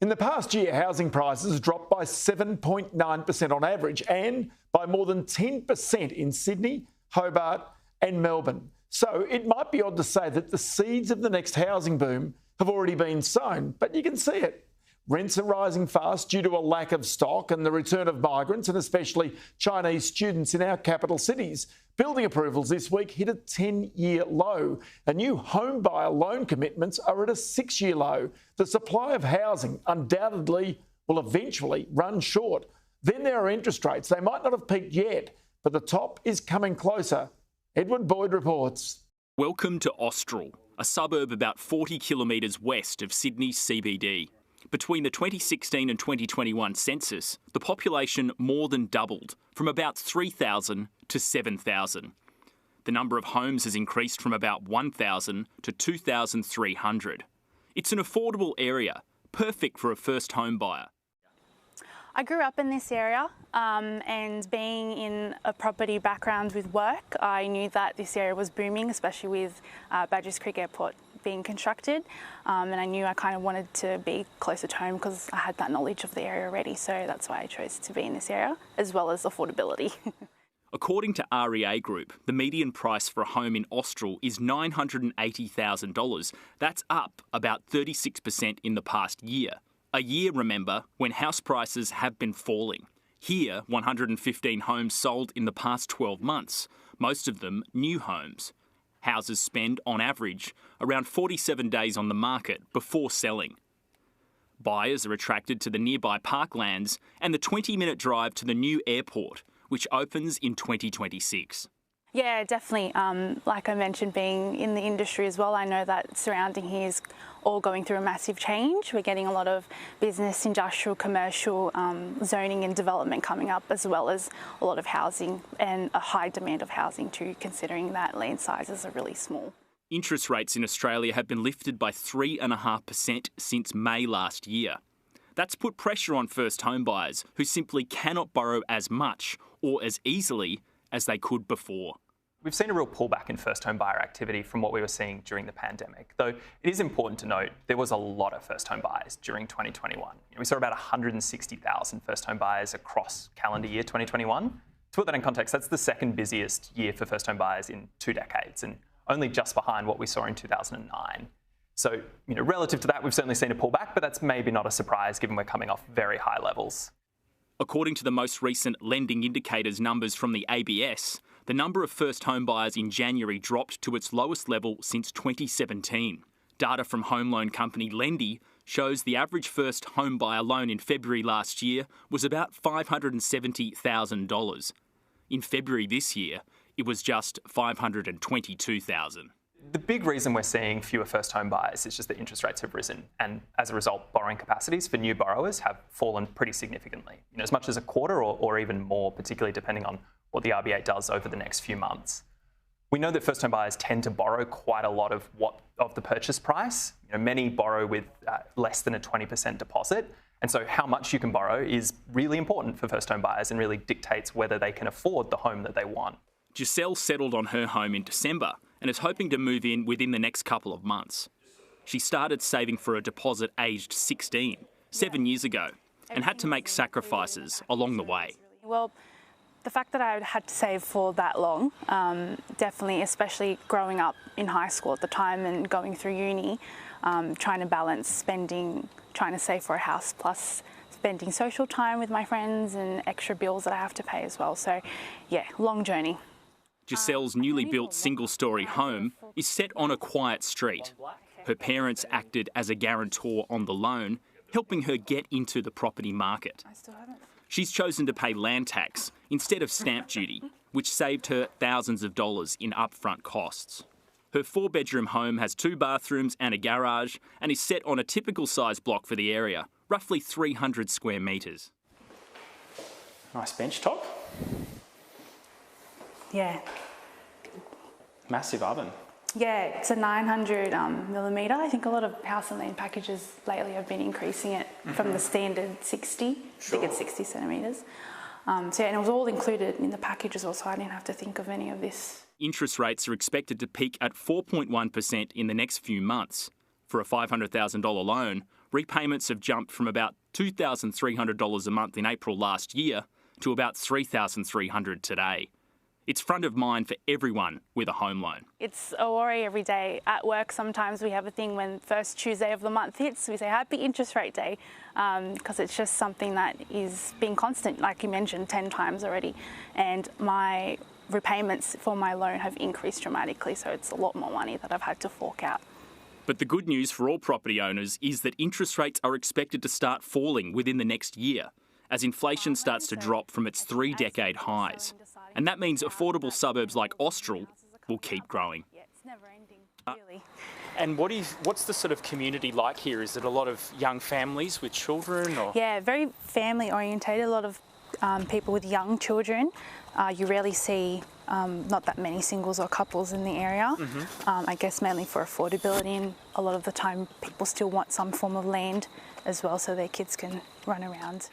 In the past year, housing prices dropped by 7.9% on average and by more than 10% in Sydney, Hobart and Melbourne. So it might be odd to say that the seeds of the next housing boom have already been sown, but you can see it. Rents are rising fast due to a lack of stock and the return of migrants and especially Chinese students in our capital cities. Building approvals this week hit a 10-year low. And new home buyer loan commitments are at a 6-year low. The supply of housing undoubtedly will eventually run short. Then there are interest rates. They might not have peaked yet, but the top is coming closer. Edward Boyd reports. Welcome to Austral, a suburb about 40 kilometres west of Sydney's CBD. Between the 2016 and 2021 census, the population more than doubled, from about 3,000 to 7,000. The number of homes has increased from about 1,000 to 2,300. It's an affordable area, perfect for a first home buyer. I grew up in this area and being in a property background with work, I knew that this area was booming, especially with Badgerys Creek Airport being constructed, and I knew I kind of wanted to be closer to home because I had that knowledge of the area already, so that's why I chose to be in this area, as well as affordability. According to REA Group, the median price for a home in Austral is $980,000. That's up about 36% in the past year. A year, remember, when house prices have been falling. Here, 115 homes sold in the past 12 months, most of them new homes. Houses spend, on average, around 47 days on the market before selling. Buyers are attracted to the nearby parklands and the 20-minute drive to the new airport, which opens in 2026. Yeah, definitely. Like I mentioned, being in the industry as well, I know that surrounding here is all going through a massive change. We're getting a lot of business, industrial, commercial, zoning and development coming up, as well as a lot of housing and a high demand of housing too, considering that land sizes are really small. Interest rates in Australia have been lifted by 3.5% since May last year. That's put pressure on first home buyers who simply cannot borrow as much or as easily as they could before. We've seen a real pullback in first home buyer activity from what we were seeing during the pandemic, though it is important to note there was a lot of first home buyers during 2021. We saw about 160,000 first home buyers across calendar year 2021. To put that in context, that's the second busiest year for first home buyers in 2 decades and only just behind what we saw in 2009. So, relative to that, we've certainly seen a pullback, but that's maybe not a surprise given we're coming off very high levels. According to the most recent lending indicators numbers from the ABS, the number of first home buyers in January dropped to its lowest level since 2017. Data from home loan company Lendy shows the average first home buyer loan in February last year was about $570,000. In February this year, it was just $522,000. The big reason we're seeing fewer first home buyers is just that interest rates have risen, and as a result, borrowing capacities for new borrowers have fallen pretty significantly, as much as a quarter or even more, particularly depending on what the RBA does over the next few months. We know that first home buyers tend to borrow quite a lot of the purchase price. Many borrow with less than a 20% deposit, and so how much you can borrow is really important for first home buyers and really dictates whether they can afford the home that they want. Giselle settled on her home in December and is hoping to move in within the next couple of months. She started saving for a deposit aged 16, 7 years ago, and had to make sacrifices along the way. Well, the fact that I had to save for that long, definitely, especially growing up in high school at the time and going through uni, trying to balance spending, trying to save for a house, plus spending social time with my friends and extra bills that I have to pay as well. So, yeah, long journey. Giselle's newly built single-storey home is set on a quiet street. Her parents acted as a guarantor on the loan, helping her get into the property market. She's chosen to pay land tax instead of stamp duty, which saved her thousands of dollars in upfront costs. Her 4-bedroom home has 2 bathrooms and a garage and is set on a typical size block for the area, roughly 300 square metres. Nice bench top. Yeah. Massive oven. Yeah, it's a 900 millimetre. I think a lot of house and land packages lately have been increasing it from the standard 60. Sure. I think it's 60 centimetres. And it was all included in the package as well, so I didn't have to think of any of this. Interest rates are expected to peak at 4.1% in the next few months. For a $500,000 loan, repayments have jumped from about $2,300 a month in April last year to about $3,300 today. It's front of mind for everyone with a home loan. It's a worry every day. At work, sometimes we have a thing when first Tuesday of the month hits, we say happy interest rate day, because it's just something that is being constant, like you mentioned, 10 times already. And my repayments for my loan have increased dramatically, so it's a lot more money that I've had to fork out. But the good news for all property owners is that interest rates are expected to start falling within the next year, as inflation starts to drop from its 3-decade highs. And that means affordable suburbs like Austral will keep growing. Yeah, it's never ending, really. And what's the sort of community like here? Is it a lot of young families with children? Or? Yeah, very family orientated, a lot of people with young children. You rarely see not that many singles or couples in the area. I guess mainly for affordability, and a lot of the time people still want some form of land as well so their kids can run around.